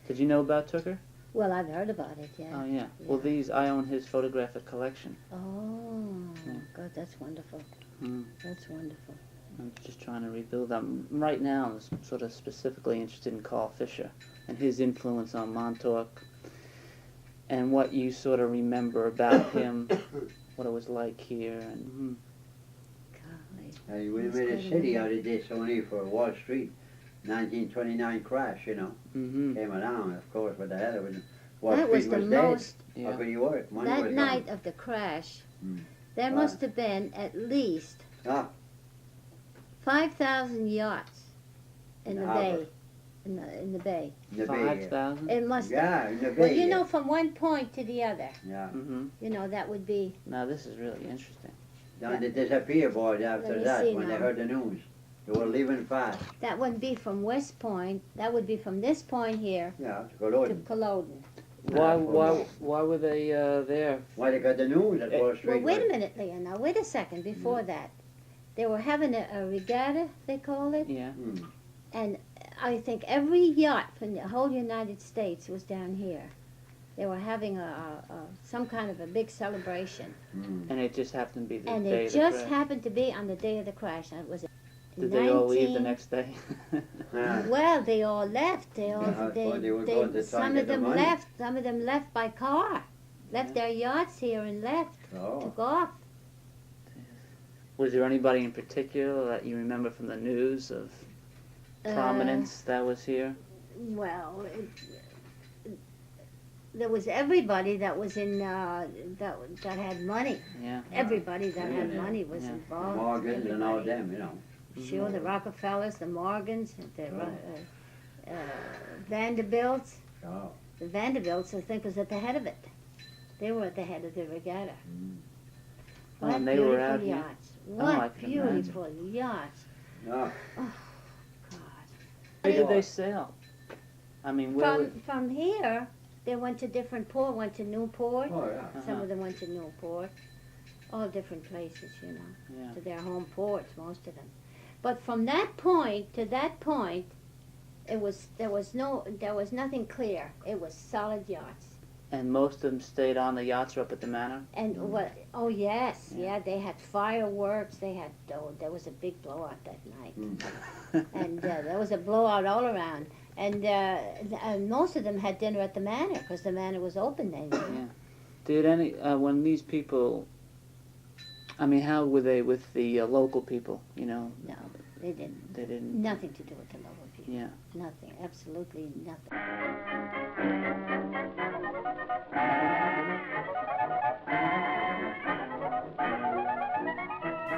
Did you know about Tooker? Well, I've heard about it, yeah. Oh, yeah. Well, I own his photographic collection. Oh, Yeah. God, that's wonderful. Mm. That's wonderful. I'm just trying to rebuild them. Right now, I'm sort of specifically interested in Carl Fisher and his influence on Montauk and what you sort of remember about him, what it was like here. And Golly. We made a city out of this only for Wall Street. 1929 crash, you know. Came along, of course, but the hell, Wall That Street was the dead. most, Yeah. How could you work? Money that was night gone. of the crash, Mm. there Wow. must have been at least Ah. 5,000 yachts in In the the bay. harbor. In the bay. In the bay. 5,000? It must Yeah, in the bay. Well, you know, yeah. from one point to the other, Yeah. you know, that would be, Now, this is really interesting. Then they disappeared, boys, after Let me that, see when they now. heard the news. They were leaving fast. that wouldn't be from West Point, that would be from this point here Yeah, to to Culloden. Culloden. Why were they there? Why they got the news at Wall Street? Well, wait a minute, Leo, now, wait a second, before that. They were having a regatta, they call it, Yeah. Mm. and I think every yacht from the whole United States was down here. They were having some kind of a big celebration. Mm. And it just happened to be the And day it of the just crash. happened to be on the day of the crash. And it was Did they all leave the 19 next day? Ah. Well, they all left. They all Yeah, well, they were going to try some and of get the them money. left. Some of them left by car. Left their yachts here and left. Oh. Took off. Was there anybody in particular that you remember from the news of prominence that was here? Well, there was everybody that was in that had money. Yeah. Everybody that had Yeah. money was Yeah. involved. Morgans and all Everybody. them, you know. Sure, the Rockefellers, the Morgans, the Oh. Vanderbilts. Oh. The Vanderbilts, I think, was at the head of it. They were at the head of the regatta. Mm. Oh, What and they were beautiful out here? yachts. I What can imagine. beautiful yachts. Oh. God. Where did they sail? I mean, where From here, they went to different port, went to Newport. Oh, yeah. Some of them went to Newport. All different places, you know, Yeah. to their home ports, most of them. But from that point to that point, there was nothing clear. It was solid yachts. And most of them stayed on the yachts or up at the manor? And what? Oh yes, Yeah. yeah. They had fireworks. They had. Oh, there was a big blowout that night, Mm. and there was a blowout all around. And most of them had dinner at the manor because the manor was open then. You know? Yeah. Did any when these people? I mean, how were they with the local people? You know, No, they didn't. they didn't. Nothing to do with the local people. Yeah. Nothing. Absolutely nothing.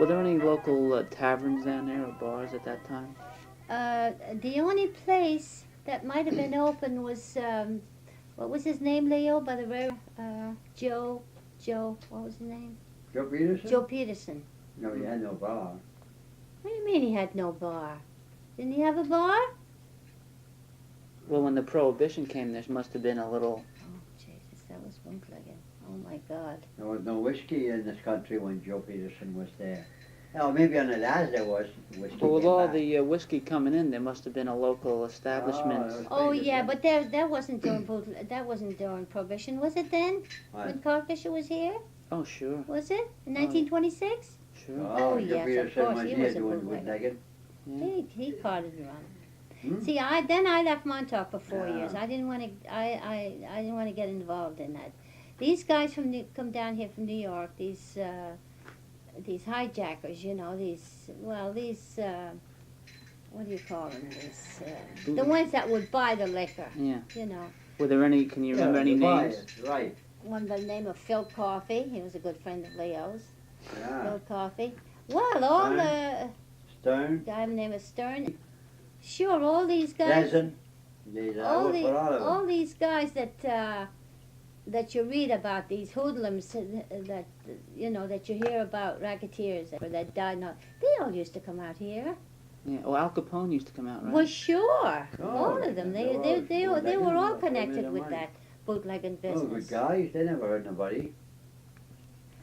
Were there any local taverns down there or bars at that time? The only place that might have been open was what was his name, Leo? By the river, Joe. What was his name? Joe Peterson? Joe Peterson. No, he had no bar. What do you mean he had no bar? Didn't he have a bar? Well, when the Prohibition came, there must have been a little. Oh, Jesus, that was bootlegging. Oh, my God. There was no whiskey in this country when Joe Peterson was there. Oh, maybe on the last there was whiskey. Well, with came all back. the whiskey coming in, there must have been a local establishment. that was Oh, Peterson. yeah, but that wasn't during that wasn't during Prohibition, was it then? What? When Carl Fisher was here? Oh, sure, Was it? In 1926? sure. Oh, Joe yes, of Peterson course, was he here was a doing bootlegger. bootlegging. Yeah. He carted around. Hmm? See, I left Montauk for 4 Yeah. years. I didn't want to. I didn't want to get involved in that. These guys come down here from New York. These hijackers, you know. What do you call them? The ones that would buy the liquor. Yeah. You know, Were there any? Can you remember any the names? buyers, right. one by the name of Phil Coffey. He was a good friend of Leo's. Yeah. Phil Coffey. Well, all the Stern. guy by the name of Stern. Sure, all these guys. Pleasant. all For all of them. all these guys that you read about, these hoodlums that you know that you hear about, racketeers that died. Not they all used to come out here. Yeah. Oh, Al Capone used to come out, right? Well, sure, Oh, all of them. They were all connected with that bootlegging Oh, good business. guys. They never hurt nobody.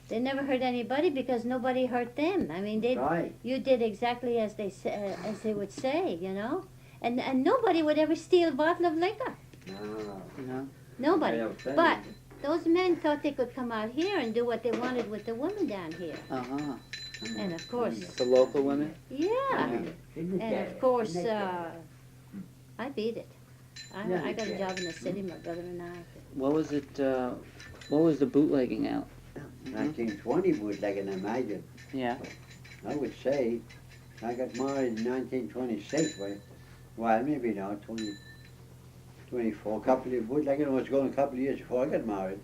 They never hurt anybody because nobody hurt them. I mean, Right. you did exactly as they would say, you know, and nobody would ever steal a bottle of liquor. No. You know? Nobody. I don't But those men thought they could come out here and do what they wanted with the women down here. Uh-huh. And of course, The local women? yeah. And of course, I beat it. I got a job in the city, my brother and I. What was it, what was the bootlegging out? 1920 bootlegging, I imagine. Yeah. I would say I got married in 1926, well, maybe not, 24, couple of bootlegging. I was going a couple of years before I got married.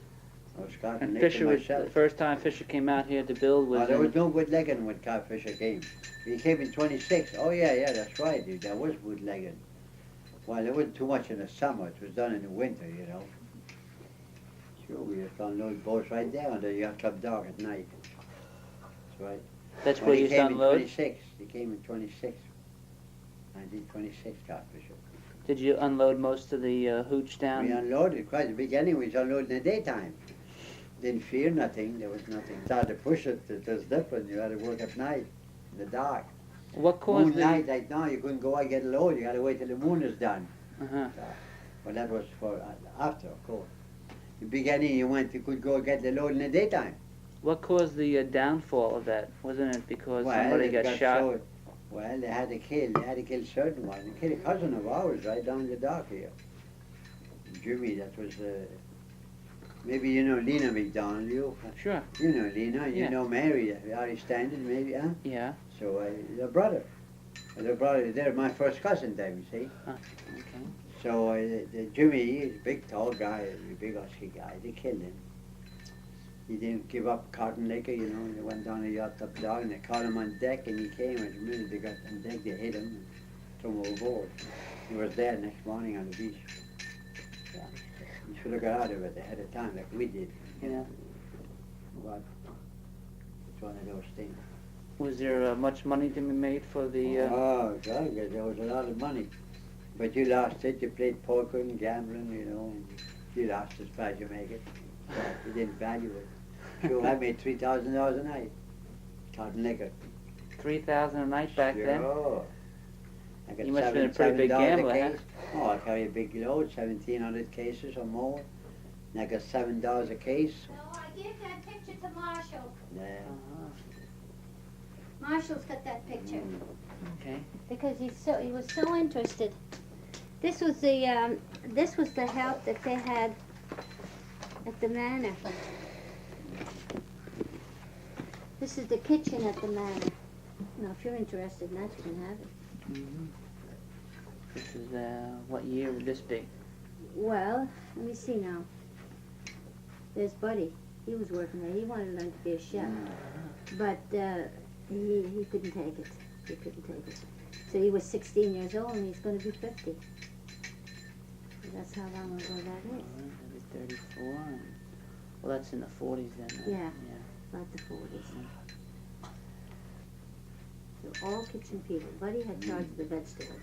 I was carting And liquor Fisher was, myself. the first time Fisher came out here to build was There was in, no bootlegging when Carl Fisher came. He came in 26. Oh yeah, that's right. There was bootlegging. Well, there wasn't too much in the summer. It was done in the winter, you know. Sure, we used to unload boats right there under the yacht club dock at night. That's right. that's Well, where he you used to came in unload? 26. He came in 26. 1926, Carl Fisher. Did you unload most of the hooch We down? unloaded quite a beginning. We was unloading in the daytime. Didn't fear nothing. There was nothing. Started to push it. It was different. You had to work at night, in the dark. What caused Moonlight, the... like now, you couldn't go out and get a load. You got to wait till the moon is done. Uh-huh. Well, that was for after, of course. The beginning, you could go get the load in the daytime. What caused the downfall of that? Wasn't it because Well, somebody it got shot? so- well, they had to kill certain ones. They killed a cousin of ours right down the dock here. Jimmy, that was, maybe you know Lena McDonald, Sure. you know Lena, you Yeah. know Mary, Harry Standard, maybe, huh? Yeah. So, their brother. Their brother, they're my first cousin, then, you see. Okay. So, Jimmy, he's a big, tall guy, a big husky guy. They killed him. He didn't give up cotton liquor, you know. They went down the yacht up dog and they caught him on deck and he came and the minute they got on deck they hit him and threw him overboard. He was dead next morning on the beach. Yeah. You should have got out of it ahead of time like we did. Yeah. But it's one of those things. Was there much money to be made for the... Oh, God, there was a lot of money. But you lost it, you played poker and gambling, you know, and you lost as far as you make it. So you didn't value it. Sure, I made $3,000 a night. Cotton liquor. $3,000 a night back then? Sure. I got You must have been a pretty big $7 gambler, huh? case. Oh, I carry a big load, 1,700 cases or more. And I got $7 a case. No, I gave that picture to Marshall. Yeah. Uh-huh. Marshall's got that picture. Okay. Because he was so interested. This was the help that they had at the manor. This is the kitchen at the manor. Now, if you're interested in that, you can have it. Mm-hmm. This is, what year would this be? Well, let me see now. There's Buddy. He was working there. He wanted to learn to be a chef. But he couldn't take it. He couldn't take it. So he was 16 years old and he's going to be 50. That's how long ago that is. That'd be 34. And, well, that's in the 40s then. Right? Yeah. About the 40s. So all kitchen people. Buddy had charge of the vegetables.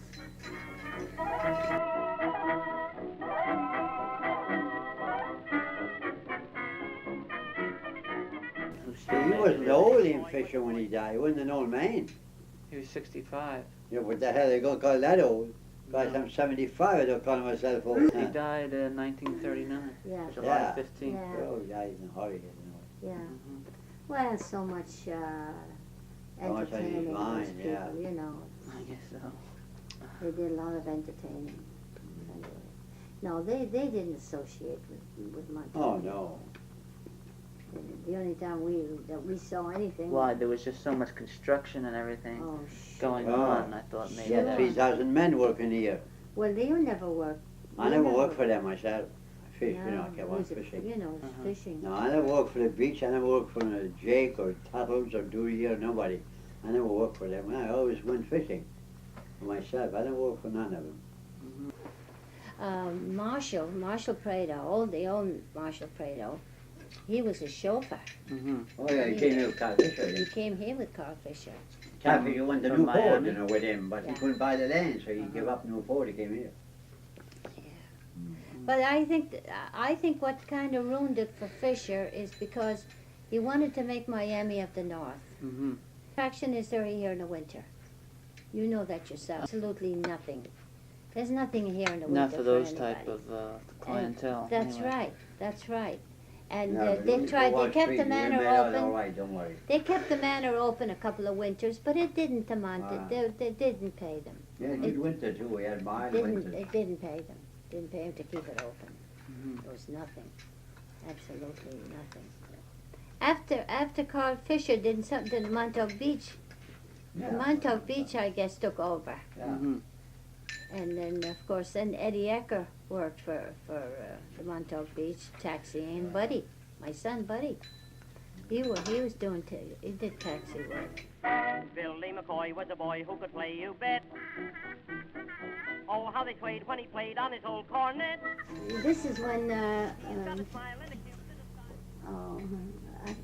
He wasn't old in Fisher when he died. He wasn't an old man. He was 65. Yeah, what the hell are they going to call that old? Guys, No. I'm 75, I don't call myself old. He died in 1939. Yeah. July Yeah. 15th. Yeah. Oh, he died in a hurry, you know. Yeah. Mhm. Well, so much So much on his entertaining those mind, people, yeah. you know. I guess so. They did a lot of entertaining. No, they didn't associate with Montauk. Oh, no. The only time we saw anything. Why? There was just so much construction and everything Oh, going Oh. on. I thought maybe He had that 3,000 men working here. Well, they never worked. I They never worked for them myself. I fish, No, you know, I kept it on was, fishing. you know, it was Uh-huh. fishing. No, I never worked for the beach. I never worked for Jake or Tuttles or Dewey or nobody. I never worked for them. I always went fishing for myself. I never worked for none of them. Marshall Prado, the old Marshall Prado, he was a chauffeur. Mm-hmm. Oh, yeah, he came here with Carl Fisher. He came here with Carl Fisher. Carl Fisher went to From Newport, Miami? you know, with him, but Yeah. he couldn't buy the land, so he gave up Newport. He came here. But I think what kind of ruined it for Fisher is because he wanted to make Miami of the North. Mm-hmm. Attraction is there here in the winter. You know that yourself. Absolutely nothing. There's nothing here in the winter Not for those anybody. type of clientele. That's anyway. right. That's right. And Yeah, but they you tried. go They on kept street, the you manor made out open. all right, don't worry. They kept the manor open a couple of winters, but it didn't amount. Ah. They didn't pay them. Yeah, good winter too, we had mild It winters. didn't pay them. Didn't pay them to keep it open. Mhm. There was nothing. Absolutely nothing. After Carl Fisher did something to Montauk Beach, Yeah. Montauk Beach, I guess, took over. Yeah. Mhm. And then, of course, then Eddie Ecker worked for the Montauk Beach, taxiing Buddy, my son Buddy. He was doing, he did taxi work. Billy McCoy was a boy who could play, you bet. Oh, how they swayed when he played on his old cornet. This is when, Got a smile and a kiss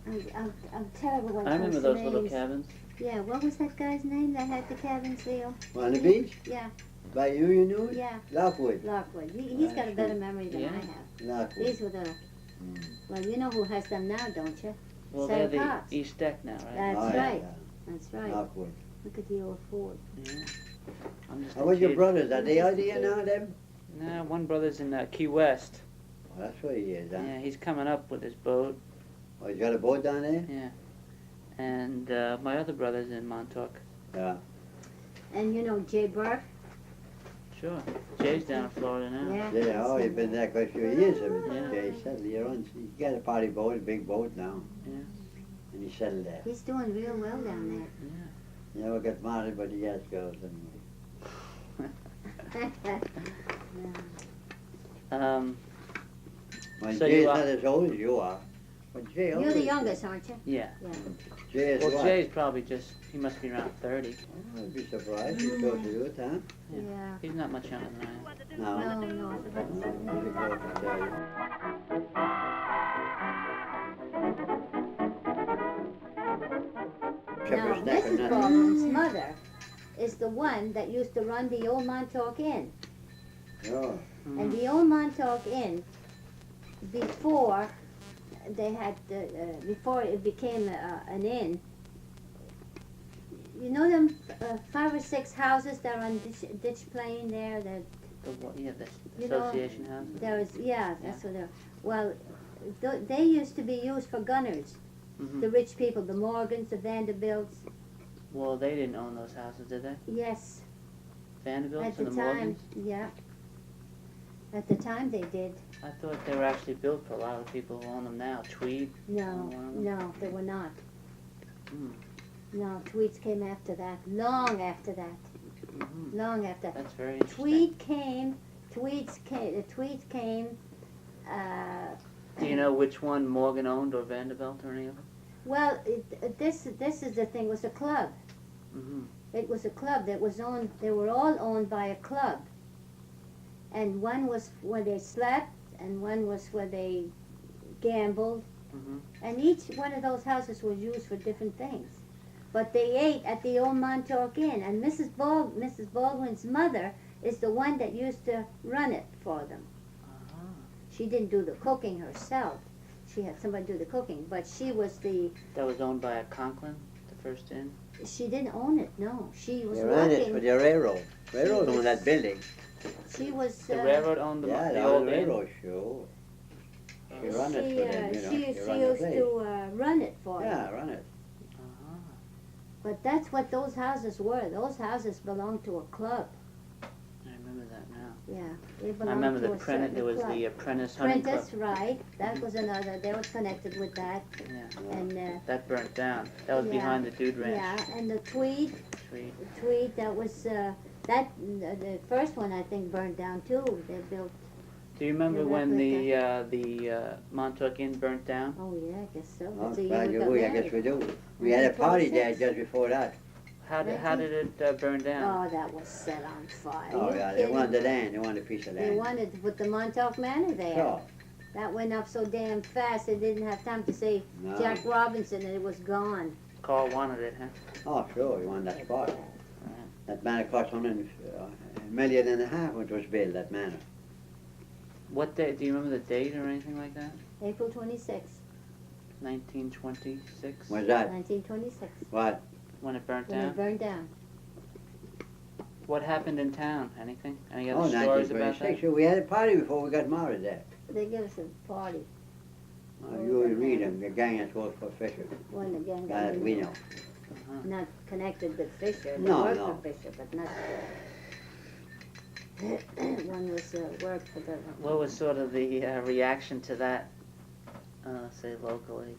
to the I'm terrible when I it comes remember to those little names. cabins. Yeah, what was that guy's name that had the cabins, Leo? On the beach? Yeah, By you knew it? yeah, Lockwood. Lockwood. He's got a better memory than Yeah. I have. Lockwood. These were the, well, you know who has them now, don't you? Well, Sarah they're the Cox. East Deck now, right? That's Oh, yeah, right. yeah. That's right. Lockwood. Look at the old Ford. Yeah. I'm just How a was your kid. brothers? Are they out here now, them? Nah, one brother's in Key West. Oh, that's where he is, huh? Yeah, he's coming up with his boat. Oh, you got a boat down there? Yeah. And my other brother's in Montauk. Yeah. And you know Jay Burke? Sure. Jay's down in Florida now. Yeah. Yeah, oh, you've been there quite a few years, haven't you? Yeah. Yeah, he settled here on. He got a party boat, a big boat now. Yeah. And he settled there. He's doing real well down Yeah. He never got married, but he has girls anyway. there. Well, So Jay's you are- not as old as you are. But Jay, You're the youngest, aren't you? Yeah. Yeah. Jay is Well, what? Jay's probably he must be around 30. Oh, I'd be surprised. He's close to you, huh? Yeah. Yeah. He's not much younger than I am. No. No, but He's close to you. now Shepherd's neck or Mrs. nothing. Baldwin's mother is the one that used to run the old Montauk Inn. Oh, And the old Montauk Inn, before they had, before it became an inn, you know them 5 or 6 houses that are on Ditch Plain there? That The You know, association house. there is, yeah, that's what they're. Well, they used to be used for gunners. Mhm. The rich people, the Morgans, the Vanderbilts. Well, they didn't own those houses, did they? Yes, Vanderbilts at the and the time, Morgans? yeah. At the time they did. I thought they were actually built for a lot of the people who own them now. Tweed. No, Oh, no, they were not. Mm. No, Tweeds came after that, long after that, Mhm. long after. That's very interesting. Tweeds came, Do you know which one Morgan owned or Vanderbilt or any of them? well, this is the thing, it was a club. Mm-hmm. It was a club that was owned, they were all owned by a club. And one was where they slept, and one was where they gambled. Mm-hmm. And each one of those houses was used for different things. But they ate at the old Montauk Inn, and Mrs. Baldwin's mother is the one that used to run it for them. Uh-huh. She didn't do the cooking herself. She had somebody do the cooking, but she was That was owned by a Conklin, the first inn. she didn't own it, no. She was they ran it for working, the railroad. Railroad was- owned that building. she was, The railroad owned the, Yeah, the the old inn. railroad show. She ran it for them, you know. she ran the used place. to run it for them. Yeah, run it. Uh-huh. But that's what those houses were. Those houses belonged to a club. I remember that now. Yeah, they I belonged remember to the a certain there was club. the Apprentice Hunting Club. Prentice, right? That was another. They were connected with that. Yeah, And that burnt down. That was Yeah. behind the Dude Ranch. yeah, and the Tweed, Tweed. that was the first one I think burned down too. They built. Do you remember The when the Montauk Inn burnt down? Oh yeah, I guess so. Oh, That's the year glad we you got would, I guess married. we do. We had a party there 26. just before that. How did it burn down? Oh, that was set on fire. Oh, You yeah, they kidding? wanted the land, they wanted a piece of They land. wanted to put the Montauk Manor there. Sure. That went up so damn fast they didn't have time to say No. Jack Robinson and it was gone. Carl wanted it, huh? Oh, sure, you wanted that spot. Right. That manor cost $1.5 million when it was built, that manor. What day? Do you remember the date or anything like that? April 26, 1926. When's that? 1926, What? When it burnt when down? it burned down. What happened in town? Anything? Any Oh, other stories about that? 1926. We had a party before we got married there. They give us a party You would read them, the gang that worked for Fisher. when the gang Guys we know. not connected with Fisher. They No, worked no. for Fisher, but not. One was worked for the. What was sort of the reaction to that, say locally?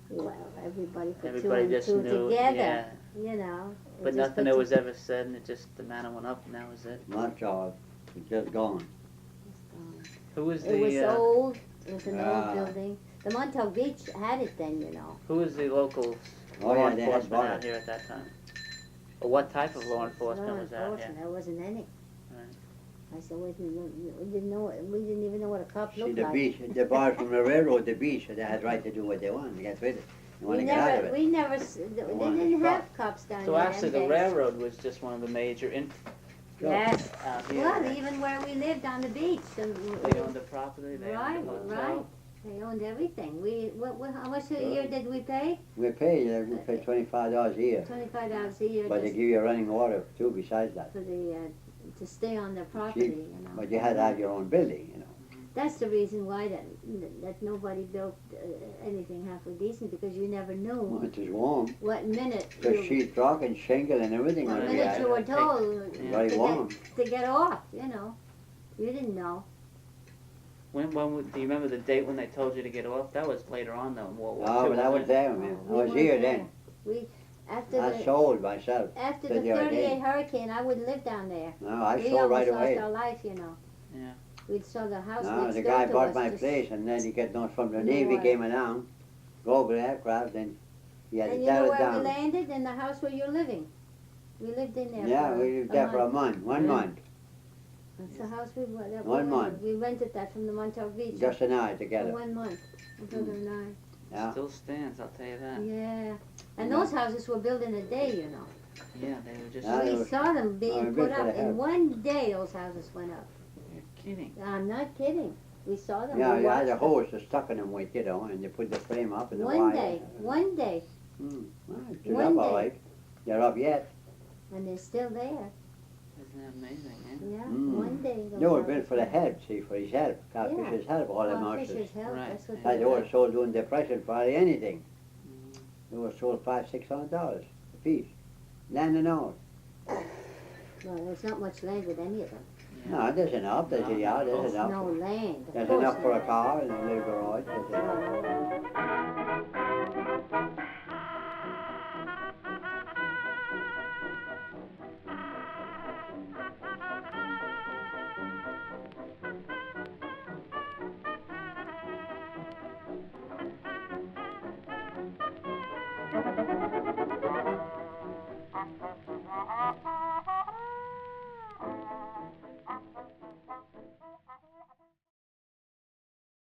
Well, everybody put Everybody two and just two knew, together. yeah. You know. It But just nothing put that two- was ever said, and it just, the matter went up, and that was it. Not all. It's just gone. Who was It was the, old. It was an Ah. old building. The Montauk Beach had it then, you know. who was the local Oh, law yeah, they had enforcement bought out it. here at that time? Or what type of law enforcement Law was out here? enforcement, there wasn't any. Right. I said, we didn't know. We didn't even know what a cop See, looked the like. beach, the bars from the railroad, the beach, they had right to do what they wanted. They got rid of it. They want to get out of it. We never. They wanted to didn't have stop. cops down So there. actually, the them days. railroad was just one of the major Yes. out here. Well, even where we lived on the beach. They owned the property, they Right, owned the hotel. right. They owned everything. How much a year did we pay? We paid $25 a year. $25 a year But they just give you running water too besides that. for the to stay on their property. Cheap. You know. But you had to have your own building, you know. That's the reason why that nobody built anything halfway decent, because you never Well, knew it was warm. what minute The you, sheetrock and shingle and everything what on the minute you were told Very to warm. to get off. You know, you didn't know. When do you remember the date when they told you to get off? That was later on though, in World War Oh, II, but I was wasn't it? there, man. I We was weren't here there. then. We after I the sold myself. after to the the other 38 day. hurricane, I wouldn't live down there. No, I We sold almost right away. lost our life. You know. Yeah. We'd saw the house No, next the door guy to bought us my just- place, and then he got notes from the In the Navy, water. came around, Global Aircraft, and he had to And you know tear it where we down. landed? In the house where you're living. We lived in there. Yeah, for we lived there for a month. month, 1 Yeah. month, That's the house we were. That 1 we month. rented. We rented that from the Montauk Beach. just an hour For together. 1 month. My brother and I. Yeah. Still stands, I'll tell you that. Yeah. And Yeah. those houses were built in a day, you know. Yeah, they were just, Ah, We those- saw them being built put for up. the In house. 1 day, those houses went up. you're kidding. I'm not kidding. We saw them. Yeah, we you had a watched hose to stuck in them with, you know, and you put the frame up and them. the One wire. day. 1 day. Well, it's up One all day. right. They're up yet. And they're still there. Isn't that amazing, eh? Yeah. Mm. 1 day. those They were houses built for the went up. help, see, for his help. Catfish's help, all them Oh, houses. Fisher's help. Right. That's what They they were were. sold during Depression for hardly anything. Mm. They were sold $500-600 a piece. Land and all. Well, there's not much land with any of them. Yeah. No, there's enough. There's No, there's There's enough. no land. Of There's course enough for a not. car and a little garage. There's enough. No.